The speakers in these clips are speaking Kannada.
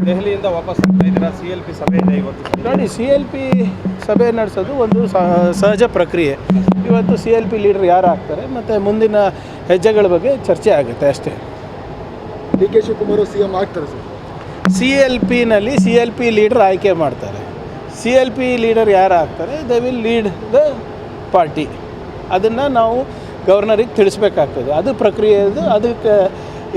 ದೆಹಲಿಯಿಂದ ವಾಪಸ್ ಆಗ್ತಾ ಇದ್ದೀರಾ, CLP ಸಭೆ ಇದೆ ಇವತ್ತು. ನೋಡಿ, CLP ಸಭೆ ನಡೆಸೋದು ಒಂದು ಸಹಜ ಪ್ರಕ್ರಿಯೆ. ಇವತ್ತು CLP ಲೀಡರ್ ಯಾರು ಆಗ್ತಾರೆ ಮತ್ತು ಮುಂದಿನ ಹೆಜ್ಜೆಗಳ ಬಗ್ಗೆ ಚರ್ಚೆ ಆಗುತ್ತೆ ಅಷ್ಟೇ. DK ಶಿವಕುಮಾರ್ CM ಆಗ್ತಾರೆ ಸರ್. CLPನಲ್ಲಿ CLP ಲೀಡರ್ ಆಯ್ಕೆ ಮಾಡ್ತಾರೆ. CLP ಲೀಡರ್ ಯಾರು ಆಗ್ತಾರೆ, they will lead the party. ಅದನ್ನು ನಾವು ಗವರ್ನರಿಗೆ ತಿಳಿಸ್ಬೇಕಾಗ್ತದೆ. ಅದು ಪ್ರಕ್ರಿಯೆ ಇದು. ಅದಕ್ಕೆ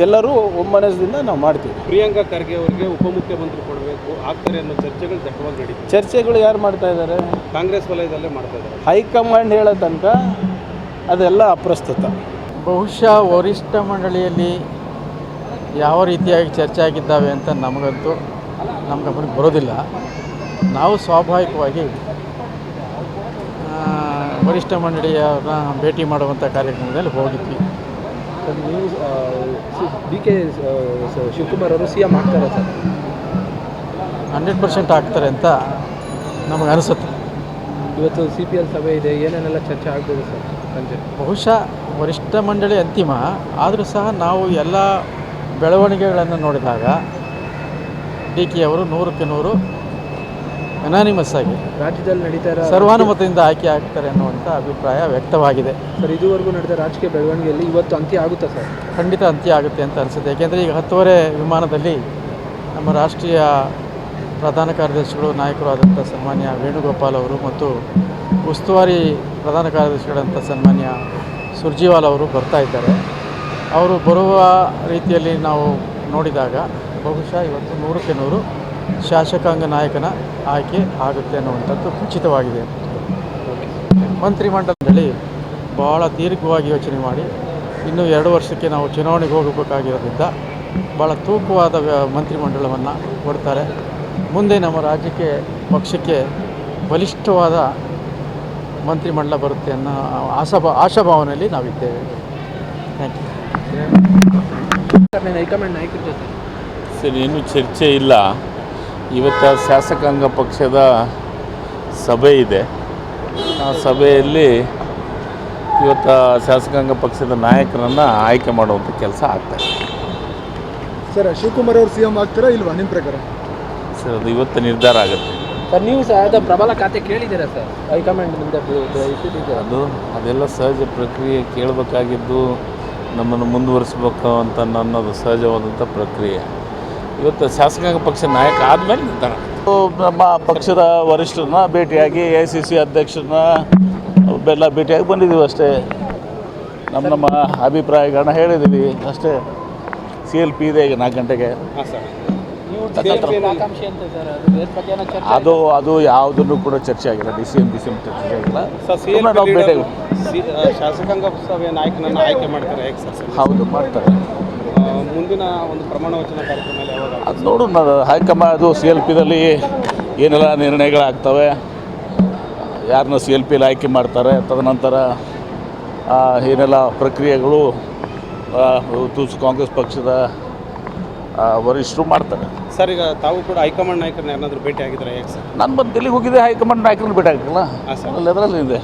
ಎಲ್ಲರೂ ಒಮ್ಮನಸ್ಸಿಂದ ನಾವು ಮಾಡ್ತೀವಿ. ಪ್ರಿಯಾಂಕಾ ಖರ್ಗೆ ಅವರಿಗೆ ಉಪಮುಖ್ಯಮಂತ್ರಿ ಕೊಡಬೇಕು ಆಗ್ತಾರೆ ಅನ್ನೋ ಚರ್ಚೆಗಳು ದಟ್ಟವಾಗಿ ನಡೀತದೆ. ಚರ್ಚೆಗಳು ಯಾರು ಮಾಡ್ತಾ ಇದ್ದಾರೆ? ಕಾಂಗ್ರೆಸ್ ವಲಯದಲ್ಲೇ ಮಾಡ್ತಾ ಇದ್ದಾರೆ. ಹೈಕಮಾಂಡ್ ಹೇಳೋ ತನಕ ಅದೆಲ್ಲ ಅಪ್ರಸ್ತುತ. ಬಹುಶಃ ವರಿಷ್ಠ ಮಂಡಳಿಯಲ್ಲಿ ಯಾವ ರೀತಿಯಾಗಿ ಚರ್ಚೆ ಆಗಿದ್ದಾವೆ ಅಂತ ನಮಗಂತೂ ನಮ್ಮ ಗಮನಕ್ಕೆ ಬರೋದಿಲ್ಲ. ನಾವು ಸ್ವಾಭಾವಿಕವಾಗಿ ವರಿಷ್ಠ ಮಂಡಳಿಯವ್ರನ್ನ ಭೇಟಿ ಮಾಡುವಂಥ ಕಾರ್ಯಕ್ರಮದಲ್ಲಿ ಹೋಗಿದ್ವಿ. ನೀವು DK ಶಿವಕುಮಾರ್ ಅವರು CM ಆಗ್ತಾರೆ ಸರ್? 100% ಆಗ್ತಾರೆ ಅಂತ ನಮಗೆ ಅನಿಸುತ್ತೆ. ಇವತ್ತು CPL ಸಭೆ ಇದೆ, ಏನೇನೆಲ್ಲ ಚರ್ಚೆ ಆಗ್ಬೋದು ಸರ್ ಸಂಜೆ? ಬಹುಶಃ ವರಿಷ್ಠ ಮಂಡಳಿ ಅಂತಿಮ ಆದರೂ ಸಹ ನಾವು ಎಲ್ಲ ಬೆಳವಣಿಗೆಗಳನ್ನು ನೋಡಿದಾಗ DK ಅವರು 100ಕ್ಕೆ 100 ಅನಾನಿಮಸ್ ಆಗಿ ರಾಜ್ಯದಲ್ಲಿ ನಡೀತಾ ಇರೋ ಸರ್ವಾನುಮತದಿಂದ ಆಯ್ಕೆ ಆಗ್ತಾರೆ ಅನ್ನುವಂಥ ಅಭಿಪ್ರಾಯ ವ್ಯಕ್ತವಾಗಿದೆ. ಸರ್, ಇದುವರೆಗೂ ನಡೆದ ರಾಜಕೀಯ ಬೆಳವಣಿಗೆಯಲ್ಲಿ ಇವತ್ತು ಅಂತ್ಯ ಆಗುತ್ತಾ ಸರ್? ಖಂಡಿತ ಅಂತ್ಯ ಆಗುತ್ತೆ ಅಂತ ಅನಿಸುತ್ತೆ. ಏಕೆಂದರೆ ಈಗ 10:30 ವಿಮಾನದಲ್ಲಿ ನಮ್ಮ ರಾಷ್ಟ್ರೀಯ ಪ್ರಧಾನ ಕಾರ್ಯದರ್ಶಿಗಳು ನಾಯಕರು ಆದಂಥ ಸನ್ಮಾನ್ಯ ವೇಣುಗೋಪಾಲ್ ಅವರು ಮತ್ತು ಉಸ್ತುವಾರಿ ಪ್ರಧಾನ ಕಾರ್ಯದರ್ಶಿಗಳಂಥ ಸನ್ಮಾನ್ಯ ಸುರ್ಜಿವಾಲ್ ಅವರು ಬರ್ತಾ ಇದ್ದಾರೆ. ಅವರು ಬರುವ ರೀತಿಯಲ್ಲಿ ನಾವು ನೋಡಿದಾಗ ಬಹುಶಃ ಇವತ್ತು 100ಕ್ಕೆ 100 ಶಾಸಕಾಂಗ ನಾಯಕನ ಆಯ್ಕೆ ಆಗುತ್ತೆ ಅನ್ನುವಂಥದ್ದು ಖಚಿತವಾಗಿದೆ. ಮಂತ್ರಿಮಂಡಲದಲ್ಲಿ ಭಾಳ ದೀರ್ಘವಾಗಿ ಯೋಚನೆ ಮಾಡಿ ಇನ್ನೂ 2 ವರ್ಷಕ್ಕೆ ನಾವು ಚುನಾವಣೆಗೆ ಹೋಗಬೇಕಾಗಿರೋದ್ರಿಂದ ಭಾಳ ತೂಕವಾದ ಮಂತ್ರಿಮಂಡಲವನ್ನು ಕೊಡ್ತಾರೆ. ಮುಂದೆ ನಮ್ಮ ರಾಜ್ಯಕ್ಕೆ ಪಕ್ಷಕ್ಕೆ ಬಲಿಷ್ಠವಾದ ಮಂತ್ರಿಮಂಡಲ ಬರುತ್ತೆ ಅನ್ನೋ ಆಶಾಭಾವನೆಯಲ್ಲಿ ನಾವಿದ್ದೇವೆ. Thank you. ಹೈಕಮಾಂಡ್ ನಾಯಕರ ಜೊತೆ ಸರಿ, ಇನ್ನೂ ಚರ್ಚೆ ಇಲ್ಲ. ಇವತ್ತು ಶಾಸಕಾಂಗ ಪಕ್ಷದ ಸಭೆ ಇದೆ. ಆ ಸಭೆಯಲ್ಲಿ ಇವತ್ತು ಶಾಸಕಾಂಗ ಪಕ್ಷದ ನಾಯಕರನ್ನು ಆಯ್ಕೆ ಮಾಡುವಂಥ ಕೆಲಸ ಆಗ್ತಾಯಿದೆ. ಸರ್, ಶಿವಕುಮಾರ್ ಅವರು CM ಆಗ್ತಾರಾ ಇಲ್ವಾ ನಿಮ್ಮ ಪ್ರಕಾರ? ಸರ್, ಅದು ಇವತ್ತು ನಿರ್ಧಾರ ಆಗುತ್ತೆ. ಸರ್, ನೀವು ಸಹ ಅದ ಪ್ರಬಲ ಖಾತೆ ಕೇಳಿದ್ದೀರಾ ಸರ್? ಹೈಕಮಾಂಡ್ನಿಂದ ಅದೆಲ್ಲ ಸಹಜ ಪ್ರಕ್ರಿಯೆ. ಕೇಳಬೇಕಾಗಿದ್ದು ನಮ್ಮನ್ನು ಮುಂದುವರಿಸಬೇಕು ಅಂತ ಅನ್ನೋದು ಸಹಜವಾದಂಥ ಪ್ರಕ್ರಿಯೆ. ಇವತ್ತು ಶಾಸಕಾಂಗ ಪಕ್ಷ ನಾಯಕ ಆದಮೇಲೆ ನಿರ್ಧಾರ. ನಮ್ಮ ಪಕ್ಷದ ವರಿಷ್ಠರನ್ನ ಭೇಟಿಯಾಗಿ AICC ಅಧ್ಯಕ್ಷರನ್ನ ಎಲ್ಲ ಭೇಟಿಯಾಗಿ ಬಂದಿದ್ದೀವಿ ಅಷ್ಟೇ. ನಮ್ಮ ಅಭಿಪ್ರಾಯಗಳನ್ನ ಹೇಳಿದ್ದೀವಿ ಅಷ್ಟೇ. CLP ಇದೆ ಈಗ 4 ಗಂಟೆಗೆ. ಅದು ಯಾವುದನ್ನು ಕೂಡ ಚರ್ಚೆ ಆಗಿಲ್ಲ. DCM ಚರ್ಚೆ ಆಗಿಲ್ಲ. ನಾವು ಭೇಟಿ ಶಾಸಕಾಂಗ ಸಭೆಯ ನಾಯಕನನ್ನು ಆಯ್ಕೆ ಮಾಡ್ತಾರೆ. ಹೌದು, ಮಾಡ್ತಾರೆ. ಮುಂದಿನ ಒಂದು ಪ್ರಮಾಣ ವಚನ ಕಾರ್ಯಕ್ರಮ ಯಾವಾಗ? ಅದು ನೋಡೋಣ. ಹೈಕಮಾಂಡ್ ಅದು CLPದಲ್ಲಿ ಏನೆಲ್ಲ ನಿರ್ಣಯಗಳಾಗ್ತವೆ, ಯಾರನ್ನ CLPಯಲ್ಲಿ ಆಯ್ಕೆ ಮಾಡ್ತಾರೆ, ತದನಂತರ ಏನೆಲ್ಲ ಪ್ರಕ್ರಿಯೆಗಳು ಕಾಂಗ್ರೆಸ್ ಪಕ್ಷದ ವರಿಷ್ಠರು ಮಾಡ್ತಾರೆ. ಸರ್, ಈಗ ತಾವು ಕೂಡ ಹೈಕಮಾಂಡ್ ನಾಯಕರನ್ನ ಯಾರನ್ನಾದರೂ ಭೇಟಿ ಆಗಿದ್ದಾರೆ? ನಾನು ಬಂದು ದಿಲ್ಲಿಗೆ ಹೋಗಿದ್ದೆ, ಹೈಕಮಾಂಡ್ ನಾಯಕರನ್ನ ಭೇಟಿ ಆಗಿಲ್ಲ. ಅಲ್ಲಿ ಅದರಲ್ಲಿ ಇದೆ.